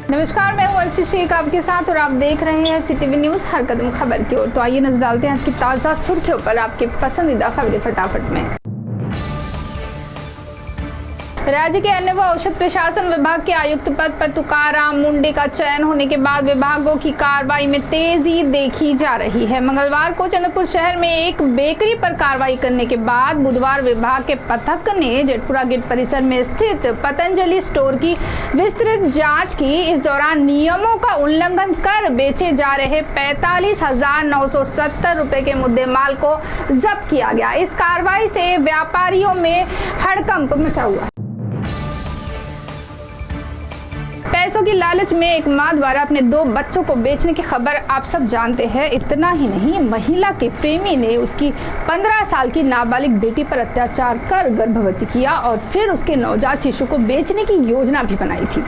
नमस्कार, मैं हूं अर्शी शेख आपके साथ और आप देख रहे हैं सिटी न्यूज हर कदम खबर की ओर। तो आइए नजर डालते हैं आज की ताजा सुर्खियों पर आपके पसंदीदा खबरें फटाफट में। राज्य के अन्न व औषध प्रशासन विभाग के आयुक्त पद पर तुकाराम मुंडे का चयन होने के बाद विभागों की कार्रवाई में तेजी देखी जा रही है। मंगलवार को चंद्रपुर शहर में एक बेकरी पर कार्रवाई करने के बाद बुधवार विभाग के पथक ने जेटपुरा गेट परिसर में स्थित पतंजलि स्टोर की विस्तृत जांच की। इस दौरान नियमों का उल्लंघन कर बेचे जा रहे 45,970 रुपए के मुद्देमाल को जब्त किया गया। इस कार्रवाई से व्यापारियों में हड़कंप मचा हुआ। पैसों की लालच में एक मां द्वारा अपने 2 बच्चों को बेचने की खबर आप सब जानते हैं। इतना ही नहीं, महिला के प्रेमी ने उसकी 15 साल की नाबालिग बेटी पर अत्याचार कर गर्भवती किया और फिर उसके नवजात शिशु को बेचने की योजना भी बनाई थी।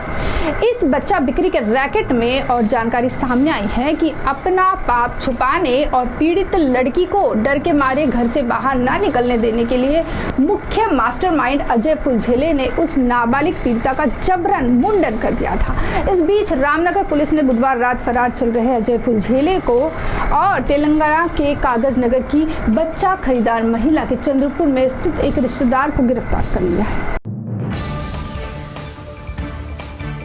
इस बच्चा बिक्री के रैकेट में और जानकारी सामने आई है कि अपना पाप छुपाने और पीड़ित लड़की को डर के मारे घर से बाहर ना निकलने देने के लिए मुख्य मास्टरमाइंड अजय फुलझेले ने उस नाबालिग पीड़िता का जबरन मुंडन कर दिया था। इस बीच रामनगर पुलिस ने बुधवार रात फरार चल रहे अजय फुलझेले को और तेलंगाना के कागज नगर की बच्चा खरीदार महिला के चंद्रपुर में स्थित एक रिश्तेदार को गिरफ्तार कर लिया है।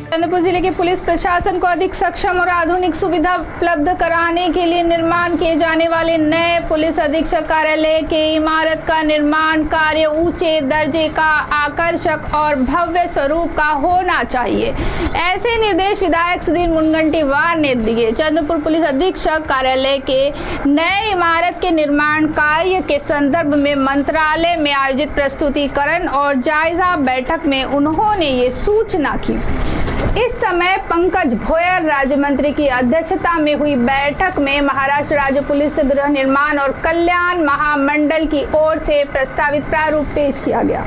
चंद्रपुर जिले के पुलिस प्रशासन को अधिक सक्षम और आधुनिक सुविधा उपलब्ध कराने के लिए निर्माण किए जाने वाले नए पुलिस अधीक्षक कार्यालय के इमारत का निर्माण कार्य ऊंचे दर्जे का, आकर्षक और भव्य स्वरूप का होना चाहिए। ऐसे निर्देश विधायक सुधीर मुनगंटीवार ने दिए। चंद्रपुर पुलिस अधीक्षक कार्यालय के नए इमारत के निर्माण कार्य के संदर्भ में मंत्रालय में आयोजित प्रस्तुतिकरण और जायजा बैठक में उन्होंने ये सूचना की। इस समय पंकज भोयर राज्य मंत्री की अध्यक्षता में हुई बैठक में महाराष्ट्र राज्य पुलिस गृह निर्माण और कल्याण महामंडल की ओर से प्रस्तावित प्रारूप पेश किया गया।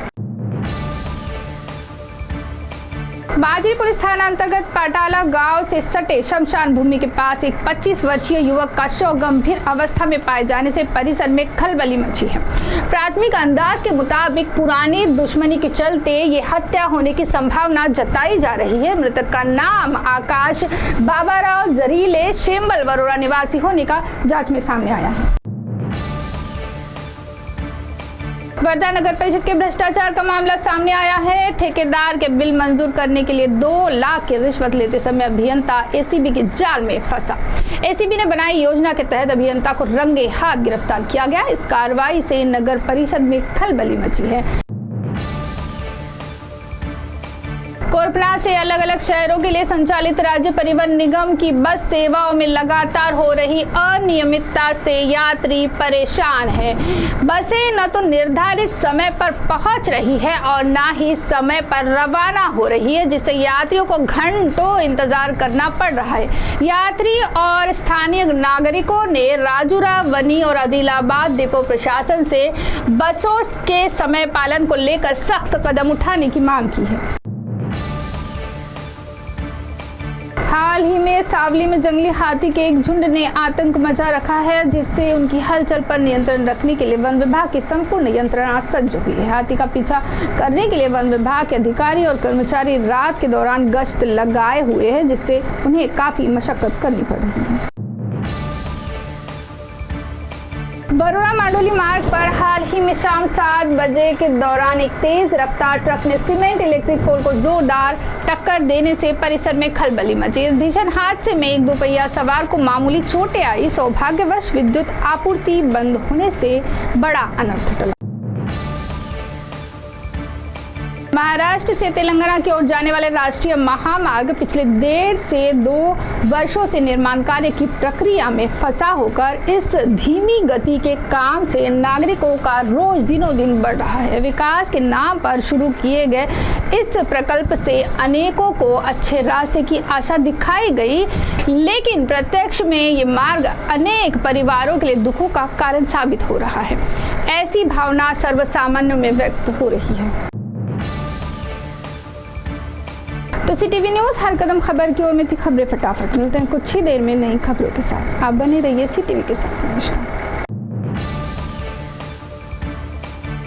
बाजरी पुलिस थाना अंतर्गत पाटाला गांव से सटे शमशान भूमि के पास एक 25 वर्षीय युवक का शव गंभीर अवस्था में पाए जाने से परिसर में खलबली मची है। प्राथमिक अंदाज के मुताबिक पुरानी दुश्मनी के चलते ये हत्या होने की संभावना जताई जा रही है। मृतक का नाम आकाश बाबाराव जरीले शेम्बल वरोरा निवासी होने का जांच में सामने आया है। वर्धा नगर परिषद के भ्रष्टाचार का मामला सामने आया है। ठेकेदार के बिल मंजूर करने के लिए 2 लाख की रिश्वत लेते समय अभियंता एसीबी के जाल में फंसा। एसीबी ने बनाई योजना के तहत अभियंता को रंगे हाथ गिरफ्तार किया गया। इस कार्रवाई से नगर परिषद में खलबली मची है। कोरपला से अलग अलग शहरों के लिए संचालित राज्य परिवहन निगम की बस सेवाओं में लगातार हो रही अनियमितता से यात्री परेशान है। बसें न तो निर्धारित समय पर पहुंच रही है और न ही समय पर रवाना हो रही है, जिससे यात्रियों को घंटों इंतजार करना पड़ रहा है। यात्री और स्थानीय नागरिकों ने राजूरा, वनी और आदिलाबाद डिपो प्रशासन से बसों के समय पालन को लेकर सख्त कदम उठाने की मांग की है। हाल ही में सावली में जंगली हाथी के एक झुंड ने आतंक मचा रखा है, जिससे उनकी हलचल पर नियंत्रण रखने के लिए वन विभाग की संपूर्ण यंत्रणा सज्ज हुई है। हाथी का पीछा करने के लिए वन विभाग के अधिकारी और कर्मचारी रात के दौरान गश्त लगाए हुए हैं, जिससे उन्हें काफी मशक्कत करनी पड़ रही है। बरोरा मांडोली मार्ग पर हाल ही में शाम 7 बजे के दौरान एक तेज रफ्तार ट्रक ने सीमेंट इलेक्ट्रिक पोल को जोरदार टक्कर देने से परिसर में खलबली मची। इस भीषण हादसे में एक 2 पहिया सवार को मामूली चोटें आई। सौभाग्यवश विद्युत आपूर्ति बंद होने से बड़ा अनर्थ टला। महाराष्ट्र से तेलंगाना की ओर जाने वाले राष्ट्रीय महामार्ग पिछले 1.5 से 2 वर्षों से निर्माण कार्य की प्रक्रिया में फंसा होकर इस धीमी गति के काम से नागरिकों का रोज दिनों दिन बढ़ रहा है। विकास के नाम पर शुरू किए गए इस प्रकल्प से अनेकों को अच्छे रास्ते की आशा दिखाई गई, लेकिन प्रत्यक्ष में ये मार्ग अनेक परिवारों के लिए दुखों का कारण साबित हो रहा है। ऐसी भावना सर्वसामान्य में व्यक्त हो रही है। तो सिटी न्यूज हर कदम खबर की ओर में थी खबरें फटाफट। मिलते हैं कुछ ही देर में नई खबरों के साथ। आप बने रहिए सिटी के साथ। नमस्कार।